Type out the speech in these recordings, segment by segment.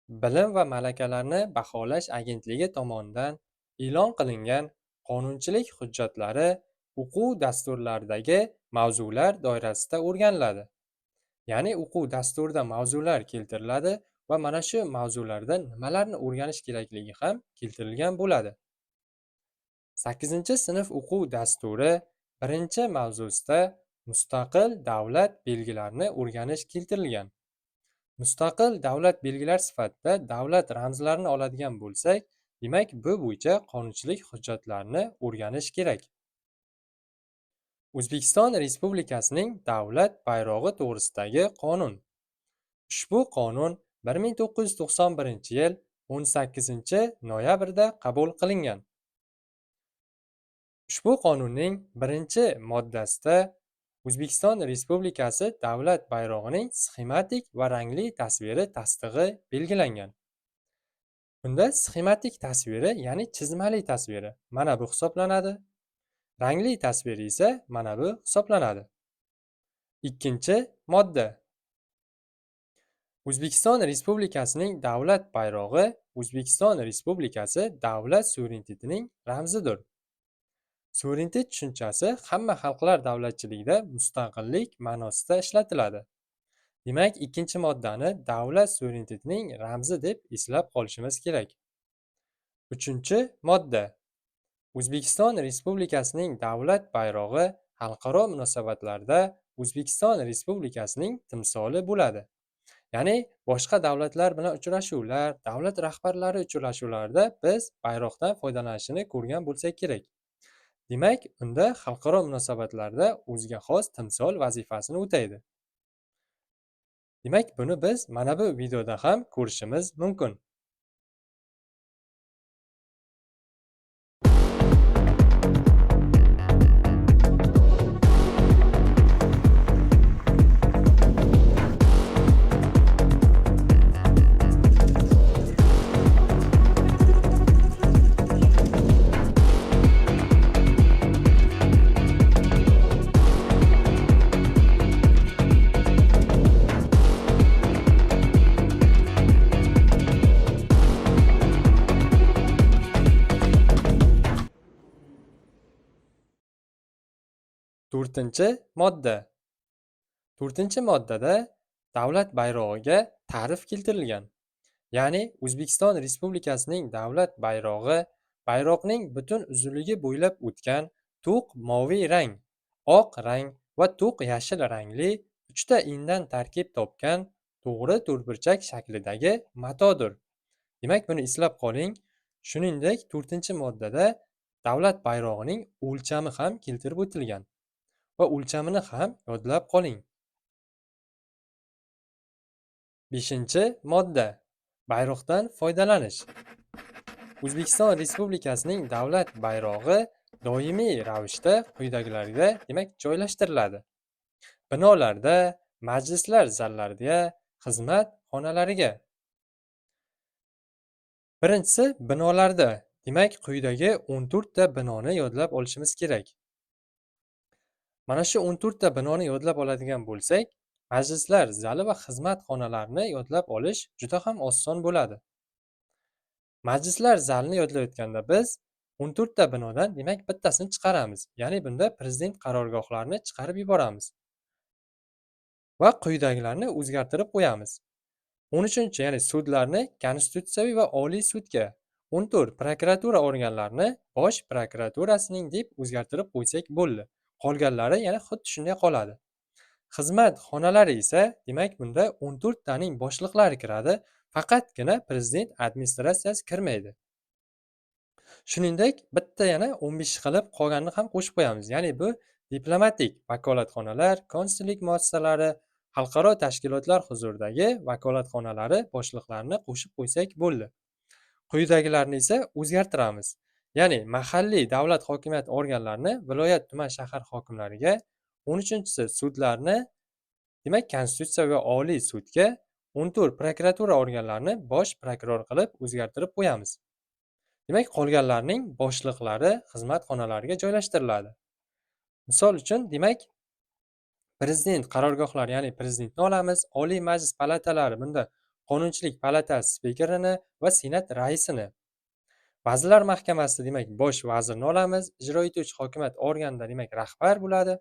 Bilim va malakalarni baholash agentligi tomonidan e'lon qilingan qonunchilik hujjatlari o'quv dasturlaridagi mavzular doirasida o'rganiladi. Ya'ni o'quv dasturida mavzular keltiriladi va mana shu mavzularda nimalarni o'rganish kerakligi ham keltirilgan bo'ladi. 8-sinf o'quv dasturi birinchi mavzusida mustaqil davlat belgilarini o'rganish keltirilgan. Mustaqil davlat belgilar sifatida davlat ramzlarini oladigan bo'lsak, demak bu bo'yicha qonunchilik hujjatlarini o'rganish kerak. O'zbekiston Respublikasining davlat bayrog'i to'g'risidagi qonun. Ushbu qonun 1991-yil 18-noyabrda qabul qilingan. Ushbu qonunning birinchi moddasida O'zbekiston Respublikasi davlat bayrog'ining sxematik va rangli tasviri tasdig'i belgilangan. Bunda sxematik tasviri, ya'ni chizmali tasviri mana bu hisoblanadi. Rangli tasviri esa mana bu hisoblanadi. Ikkinchi modda. O'zbekiston Respublikasining davlat bayrog'i O'zbekiston Respublikasi davlat suverenitetining ramzidir. Suverenitet tushunchasi hamma xalqlar davlatchiligida mustaqillik ma'nosida ishlatiladi. Demak, ikkinchi moddani davlat suverenitetining ramzi deb eslab qolishimiz kerak. Uchinchi modda. O'zbekiston Respublikasining davlat bayrog'i xalqaro munosabatlarda O'zbekiston Respublikasining timsoli bo'ladi. Ya'ni boshqa davlatlar bilan uchrashuvlar, davlat rahbarlari uchrashuvlarida biz bayroqdan foydalanishini ko'rgan bo'lsak kerak. Demak, unda xalqaro munosabatlarda o'ziga xos timsol vazifasini o'taydi. Demak, buni biz mana bu videoda ham ko'rishimiz mumkin. To'rtinchi modda. To'rtinchi moddada davlat bayrog'iga ta'rif keltirilgan. Ya'ni O'zbekiston Respublikasining davlat bayrog'i bayroqning butun uzunligi bo'ylab o'tgan to'q moviy rang, oq rang va to'q yashil rangli 3 ta indan tarkib topgan to'g'ri to'rtburchak shaklidagi matodir. Demak, buni eslab qoling. Shuningdek, 4-moddada davlat bayrog'ining o'lchami ham keltirib o'tilgan va o'lchamini ham yodlab qoling. 5-modda. Bayroqdan foydalanish. O'zbekiston Respublikasining davlat bayrog'i doimiy ravishda quyidagilarga demak joylashtiriladi. Binolarda, majlislar zallarida, xizmat xonalariga. Birinchisi binolarda. Demak, quyidagi 14 ta binoni yodlab olishimiz kerak. Mana shu 14 ta binoni yodlab oladigan bo'lsak, majlislar zali va xizmat xonalarini yodlab olish juda ham oson bo'ladi. Majlislar zalini yodlayotganda biz 14 ta binodan demak bittasini chiqaramiz. Ya'ni bunda prezident qarorgohlarini chiqarib yuboramiz va quyidagilarni o'zgartirib qo'yamiz. 13, ya'ni sudlarni Konstitutsiyaviy va Oliy sudga, 14 prokuratura organlarini Bosh prokuraturasining deb o'zgartirib qo'ysak bo'ldi. Qolganlari yana xuddi shunday qoladi. Xizmat xonalari esa demak bunda 14 taning boshliqlari kiradi, faqatgina prezident administratsiyasi kirmaydi. Shuningdek, bitta yana 15 qilib qolganini ham qo'shib qo'yamiz. Ya'ni bu diplomatik vakolatxonalar, konsullik muassasalari, xalqaro tashkilotlar huzuridagi vakolatxonalari boshliqlarini qo'shib qo'ysak bo'ldi. Quyidagilarni esa o'zgartiramiz. Ya'ni mahalliy davlat hokimiyat organlarini viloyat, tuman, shahar hokimlariga, 13-si sudlarni demak Konstitutsiya va Oliy sudga, 14 prokuratura organlarini bosh prokuror qilib o'zgartirib qo'yamiz. Demak, qolganlarning boshliqlari xizmat xonalariga joylashtiriladi. Misol uchun, demak, prezident qarorgohlari, ya'ni prezidentni olamiz, Oliy Majlis palatalari bunda Qonunchilik palatasi spikerini va Senat raisini. Vazirlar Mahkamasida demak bosh vazirni olamiz, ijro etuvchi hokimiyat organida demak rahbar bo'ladi.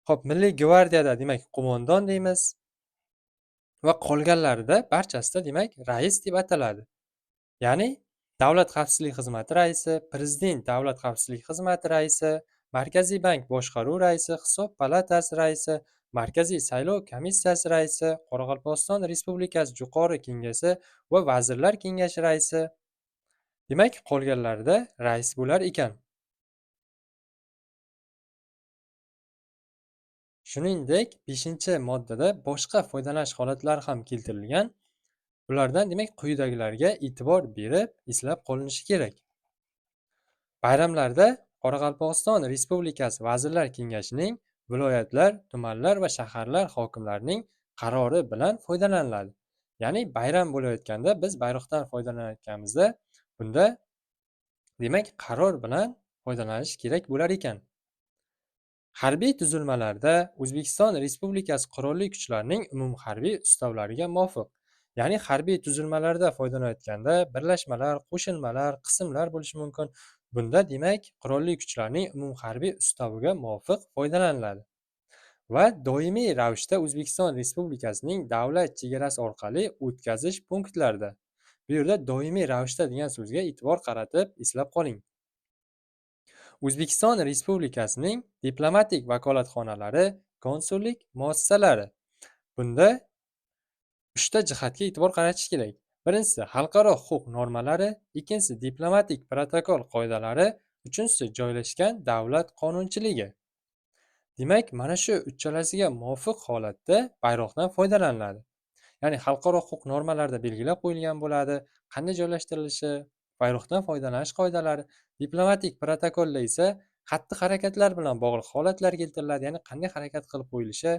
Xo'p, Milliy gvardiyada demak qo'mondon deymiz va qolganlarida barchasida demak rais deb ataladi. Ya'ni Davlat xavfsizlik xizmati raisi, Prezident Davlat xavfsizlik xizmati raisi, Markaziy bank boshqaruv raisi, Hisob palatasi raisi, Markaziy saylov komissiyasi raisi, Qoraqalpog'iston Respublikasi Jo'qorg'i Kengashi va Vazirlar Kengashi raisi. Demak, qolganlarida rais bo'lar ekan. Shuningdek, 5-moddada boshqa foydalanish holatlari ham keltirilgan. Ulardan demak quyidagilarga e'tibor berib, eslab qolinishi kerak. Bayramlarda Qoraqalpog'iston Respublikasi Vazirlar Kengashining viloyatlar, tumanlar va shaharlar hokimlarining qarori bilan foydalaniladi. Ya'ni bayram bo'layotganda biz bayroqdan foydalanayotganimizda bunda demak qaror bilan foydalanish kerak bo'lar ekan. Harbiy tuzilmalarda O'zbekiston Respublikasi Qurolli Kuchlarining umumharbiy ustavlariga muvofiq, ya'ni harbiy tuzilmalarda foydalanayotganda birlashmalar, qo'shinmalar, qismlar bo'lishi mumkin. Bunda demak Qurolli Kuchlarning umumharbiy ustaviga muvofiq foydalaniladi va doimiy ravishda O'zbekiston Respublikasining davlat chegarasi orqali o'tkazish punktlarida. Bu yerda doimiy ravishda degan so'zga e'tibor qaratib eslab qoling. O'zbekiston Respublikasining diplomatik vakolatxonalari, konsullik muassasalari. Bunda 3 jihatga e'tibor qaratish kerak. Birinchisi xalqaro huquq normalari, ikkinchisi diplomatik protokol qoidalari, uchinchisi joylashgan davlat qonunchiligi. Demak, mana shu uchalasiga muvofiq holatda bayroqdan foydalaniladi. Ya'ni xalqaro huquq normalarida belgilab qo'yilgan bo'ladi, qanday joylashtirilishi, bayroqdan foydalanish qoidalari. Diplomatik protokolda esa xatti-harakatlar bilan bog'liq holatlar keltiriladi, ya'ni qanday harakat qilib qo'yilishi.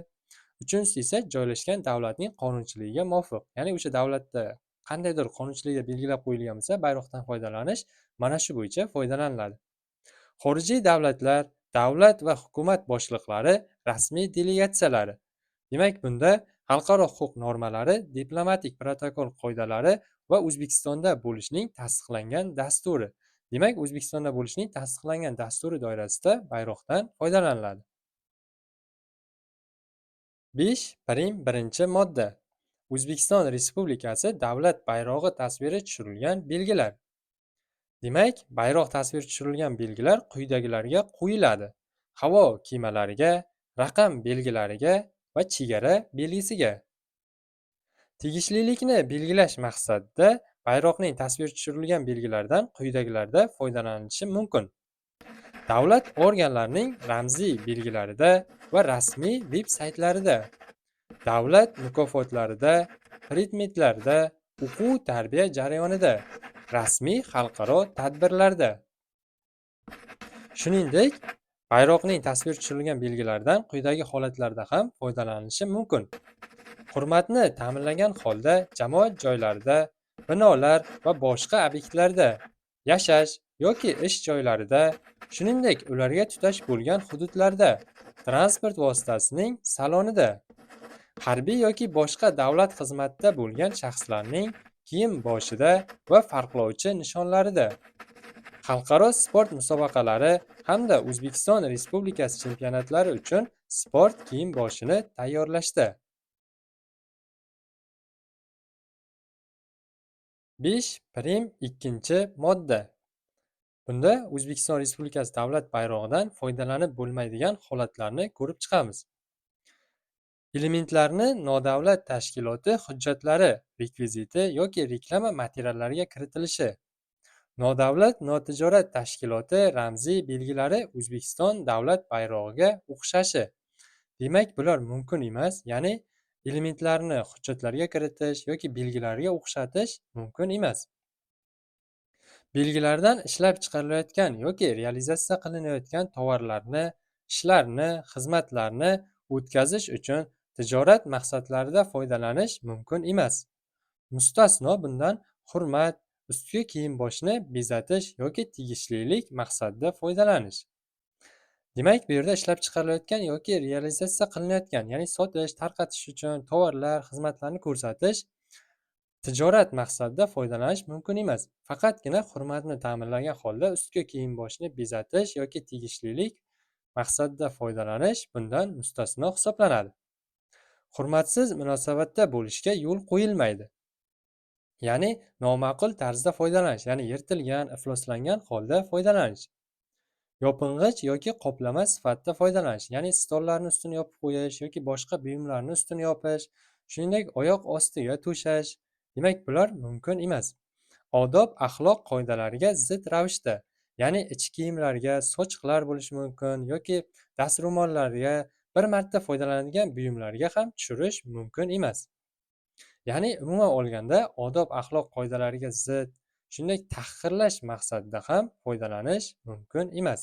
Uchinchisi esa joylashgan davlatning qonunchiligiga muvofiq. Ya'ni o'sha davlatda qandaydir qonunchilikda belgilab qo'yilgan bo'lsa, bayroqdan foydalanish mana shu bo'yicha foydalaniladi. Xorijiy davlatlar, davlat va hukumat boshliqlari, rasmiy delegatsiyalari. Demak, bunda xalqaro huquq normalari, diplomatik protokol qoidalari va O'zbekistonda bo'lishning tasdiqlangan dasturi. Demak, O'zbekistonda bo'lishning tasdiqlangan dasturi doirasida bayroqdan foydalaniladi. 5.1-modda. O'zbekiston Respublikasi davlat bayrog'i tasviri tushirilgan belgilar. Demak, bayroq tasviri tushirilgan belgilar quyidagilarga qo'yiladi: havo kemalariga, raqam belgilariga va chegara belgisiga. Tegishlilikni belgilash maqsadida bayroqning tasviri tushirilgan belgilardan quyidagilarda foydalanilishi mumkin. Davlat organlarining ramziy belgilarida va rasmiy veb-saytlarida, davlat mukofotlarida, predmetlarda, o'quv-tarbiya jarayonida, rasmiy xalqaro tadbirlarda. Shuningdek, bayroqning tasviri tushirilgan belgilardan quyidagi holatlarda ham foydalanilishi mumkin. Hurmatni ta'minlagan holda jamoat joylarida, binolar va boshqa obyektlarda, yashash yoki ish joylarida, shuningdek ularga tutash bo'lgan hududlarda, transport vositasining salonida, harbiy yoki boshqa davlat xizmatida bo'lgan shaxslarning kiyim boshida va farqlovchi nishonlarida, xalqaro sport musobaqalari hamda O'zbekiston Respublikasi chempionatlari uchun sport kiyim boshini tayyorlashda. 5.2-modda. Bunda O'zbekiston Respublikasi davlat bayrog'idan foydalanib bo'lmaydigan holatlarni ko'rib chiqamiz. Elementlarni nodavlat tashkiloti hujjatlari, rekviziti yoki reklama materiallariga kiritilishi. Nodavlat notijorat tashkiloti ramziy belgilari O'zbekiston davlat bayrog'iga o'xshashi. Demak, bular mumkin emas, ya'ni elementlarni hujjatlarga kiritish yoki belgilarga o'xshatish mumkin emas. Belgilardan ishlab chiqarilayotgan yoki realizatsiya qilinayotgan tovarlarni, ishlarni, xizmatlarni o'tkazish uchun tijorat maqsadlarida foydalanish mumkin emas. Mustasno bundan hurmat, ustki kiyim-boshni bezatish yoki tegishlilik maqsadida foydalanish. Demak, bu yerda ishlab chiqarilayotgan yoki realizatsiya qilinayotgan, ya'ni sotish, tarqatish uchun tovarlar, xizmatlarni ko'rsatish Tijorat maqsadida foydalanish mumkin emas. Faqatgina hurmatni ta'minlagan holda ustki kiyim-boshni bezatish yoki tegishlilik maqsadida foydalanish bundan mustasno hisoblanadi. Hurmatsiz munosabatda bo'lishga yo'l qo'yilmaydi. Ya'ni noma'qul tarzda foydalanish, ya'ni yirtilgan, ifloslangan holda foydalanish. Yoping'ich yoki qoplama sifatida foydalanish, ya'ni stollarni ustini yopib qo'yish yoki boshqa buyumlarni ustini yopish, shuningdek oyoq ostiga to'shash. Demak, bular mumkin emas. Odob axloq qoidalariga zid ravishda, ya'ni ichki kiyimlarga sochiqlar bo'lishi mumkin yoki dastro'mollarga, bir marta foydalanadigan buyumlarga ham tushirish mumkin emas. Ya'ni umuman olganda odob axloq qoidalariga zid, shuningdek tahqirlash maqsadida ham foydalanish mumkin emas.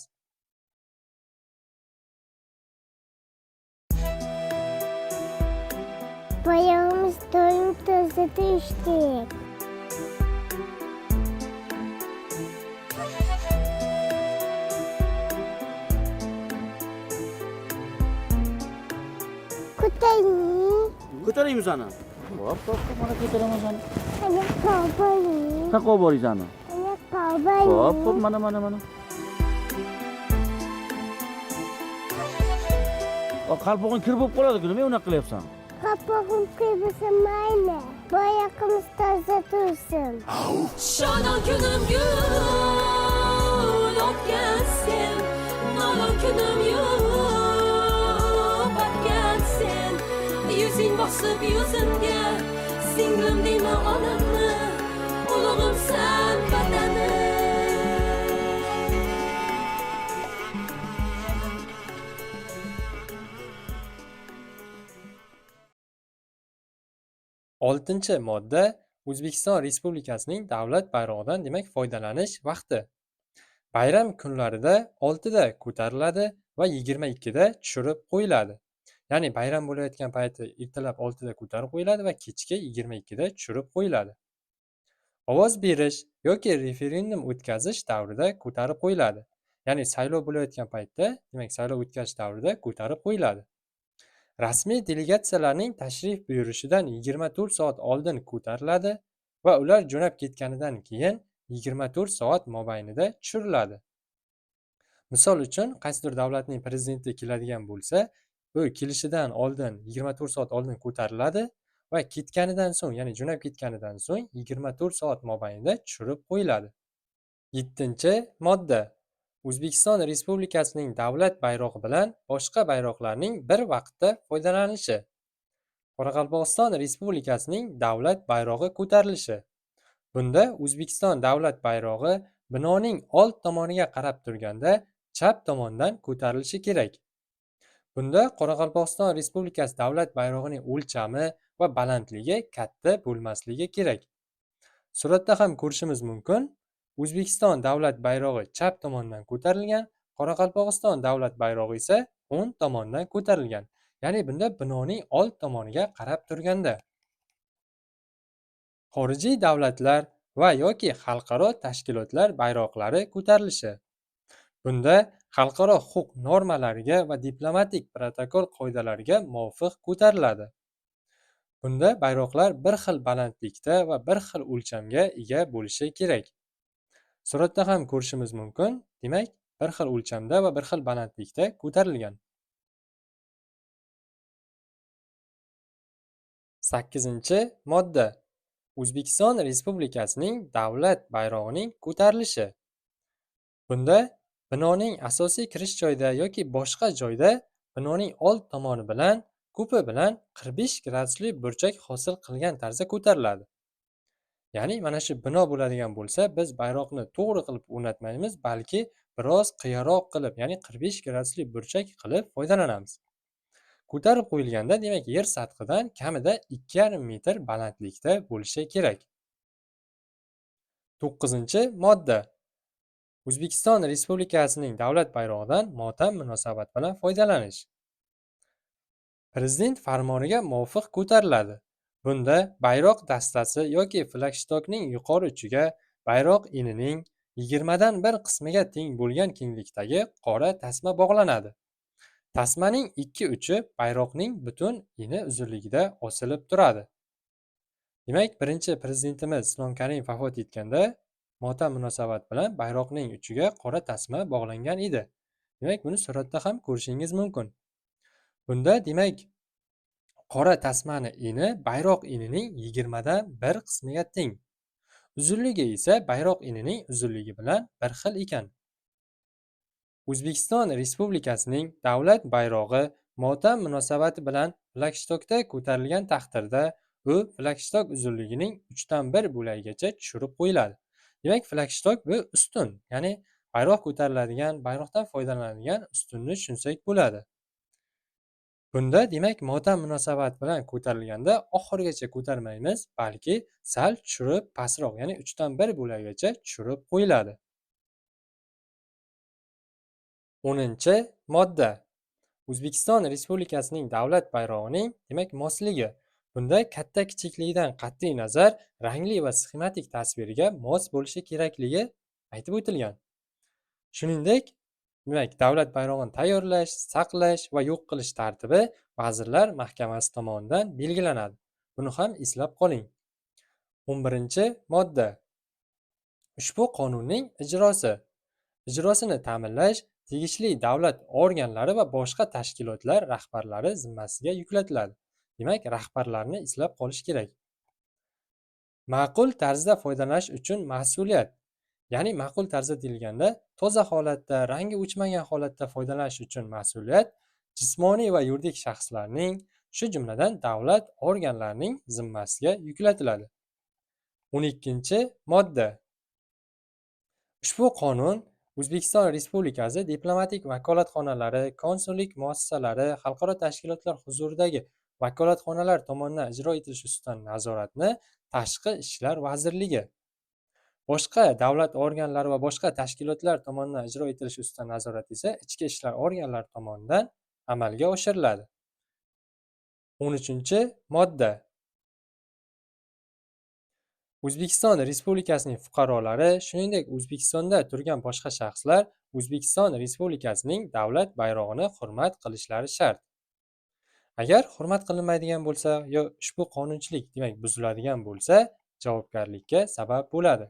Bayağımız doyum tozladı içtik. Kutayı, Ko'taraymi seni? Hop, mana ko'taraman seni. hani kovboyu, Qayoqqa borasan? hani kovboyu. Hop, mana. Qalpog'ing kir bo'lib qoladi-ku, nima unaqa qilyapsan? Kapağım kıybısı mayne. Bayağımız taze dursun. Şadan günüm gün ot gelsin, nalan günüm yok at gelsin. Yüzün basıp yüzümge, singlim deme anamı, ulug'im sen vatanım. Oltinchi modda O'zbekiston Respublikasining davlat bayrog'idan demak foydalanish vaqti. Bayram kunlarida 6 da ko'tariladi va 22 da tushirib qo'yiladi. Ya'ni bayram bo'layotgan payti ertalab 6 da ko'tarib qo'yiladi va kechki 22 da tushirib qo'yiladi. Ovoz berish yoki referendum o'tkazish davrida ko'tarib qo'yiladi. Ya'ni saylov bo'layotgan paytda, demak saylov o'tkazish davrida ko'tarib qo'yiladi. Rasmiy delegatsiyalarning tashrif buyurishidan 24 soat oldin ko'tariladi va ular jo'nab ketganidan keyin 24 soat mobaynida tushiriladi. Misol uchun, qaysidir davlatning prezidenti keladigan bo'lsa, u kelishidan oldin 24 soat oldin ko'tariladi va ketganidan so'ng, ya'ni jo'nab ketganidan so'ng 24 soat mobaynida tushirib qo'yiladi. 7-modda O'zbekiston Respublikasining davlat bayrog'i bilan boshqa bayroqlarning bir vaqtda foydalanishi. Qoraqalpog'iston Respublikasining davlat bayrog'i ko'tarilishi. Bunda O'zbekiston davlat bayrog'i binoning old tomoniga qarab turganda chap tomondan ko'tarilishi kerak. Bunda Qoraqalpog'iston Respublikasi davlat bayrog'ining o'lchami va balandligi katta bo'lmasligi kerak. Suratda ham ko'rishimiz mumkin. O'zbekiston davlat bayrog'i chap tomondan ko'tarilgan, Qoraqalpog'iston davlat bayrog'i esa o'ng tomondan ko'tarilgan. Ya'ni bunda binoning old tomoniga qarab turganda. Xorijiy davlatlar va yoki xalqaro tashkilotlar bayroqlari ko'tarilishi. Bunda xalqaro huquq normalariga va diplomatik protokol qoidalariga muvofiq ko'tariladi. Bunda bayroqlar bir xil balandlikda va bir xil o'lchamga ega bo'lishi kerak. Suratda ham ko'rishimiz mumkin. Demak, bir xil o'lchamda va bir xil balandlikda ko'tarilgan. 8-modda O'zbekiston Respublikasining davlat bayrog'ining ko'tarilishi. Bunda binoning asosiy kirish joyida yoki boshqa joyda binoning old tomoni bilan ko'pi bilan 45 gradusli burchak hosil qilgan tarzda ko'tariladi. Ya'ni mana shu bino bo'ladigan bo'lsa, biz bayroqni to'g'ri qilib o'rnatmaymiz, balki biroz qiyaroq qilib, ya'ni 45 gradusli burchak qilib foydalanamiz. Ko'tarib qo'yilganda, demak, yer sathidan kamida 2,5 metr balandlikda bo'lishi kerak. 9-modda O'zbekiston Respublikasining davlat bayrog'idan motam munosabat bilan foydalanish. Prezident farmoniga muvofiq ko'tariladi. Bunda bayroq dastasi yoki flagshtokning yuqori uchiga bayroq enining 20 dan 1 qismiga teng bo'lgan kenglikdagi qora tasma bog'lanadi. Tasmaning ikki uchi bayroqning butun eni uzunligida osilib turadi. Demak, birinchi prezidentimiz Islom Karimov vafot etganda motam munosabat bilan bayroqning uchiga qora tasma bog'langan edi. Demak, buni suratda ham ko'rishingiz mumkin. Bunda demak, qora tasmani eni bayroq enining 20 dan 1 qismiga teng. Uzunligi esa bayroq enining uzunligi bilan bir xil ekan. O'zbekiston Respublikasining davlat bayrog'i motam munosabati bilan flagshtokda ko'tarilgan taqdirda u flagstok uzunligining 3/1 bo'lagigacha tushirib qo'yiladi. Demak, flagstok bu ustun, ya'ni bayroq ko'tariladigan, bayroqdan foydalanadigan ustunni tushunsak bo'ladi. Bunda demak, motam munosabati bilan ko'tarilganda oxirigacha ko'tarmaymiz, balki sal tushirib pastroq, ya'ni 3/1 bo'lagigacha tushirib qo'yiladi. 10-modda. O'zbekiston Respublikasining davlat bayrog'ining demak mosligi. Bunda katta kichikligidan qat'iy nazar rangli va sxematik tasviriga mos bo'lishi kerakligi aytib o'tilgan. Shuningdek, demak, davlat bayrog'ini tayyorlash, saqlash va yo'q qilish tartibi Vazirlar Mahkamasi tomonidan belgilanadi. Buni ham eslab qoling. 11-modda. Ushbu qonunning ijrosi. Ijrosini ta'minlash tegishli davlat organlari va boshqa tashkilotlar rahbarlari zimmasiga yuklatiladi. Demak, rahbarlarni eslab qolish kerak. Ma'qul tarzda foydalanish uchun mas'uliyat. Ya'ni ma'qul tarzda deyilganda, toza holatda, rangi o'chmagan holatda foydalanish uchun mas'uliyat jismoniy va yuridik shaxslarning, shu jumladan davlat organlarining zimmasiga yuklatiladi. 12-modda. Ushbu qonun O'zbekiston Respublikasi diplomatik vakolatxonalari, konsullik muassasalari, xalqaro tashkilotlar huzuridagi vakolatxonalar tomonidan ijro etilishi ustidan nazoratni Tashqi ishlar vazirligi, boshqa davlat organlari va boshqa tashkilotlar tomonidan ijro etilishi ustidan nazorat esa ichki ishlar organlari tomonidan amalga oshiriladi. 13-modda. O'zbekiston Respublikasining fuqarolari, shuningdek O'zbekistonda turgan boshqa shaxslar O'zbekiston Respublikasining davlat bayrog'ini hurmat qilishlari shart. Agar hurmat qilinmaydigan bo'lsa, yo ushbu qonunchilik demak buziladigan bo'lsa, javobgarlikka sabab bo'ladi.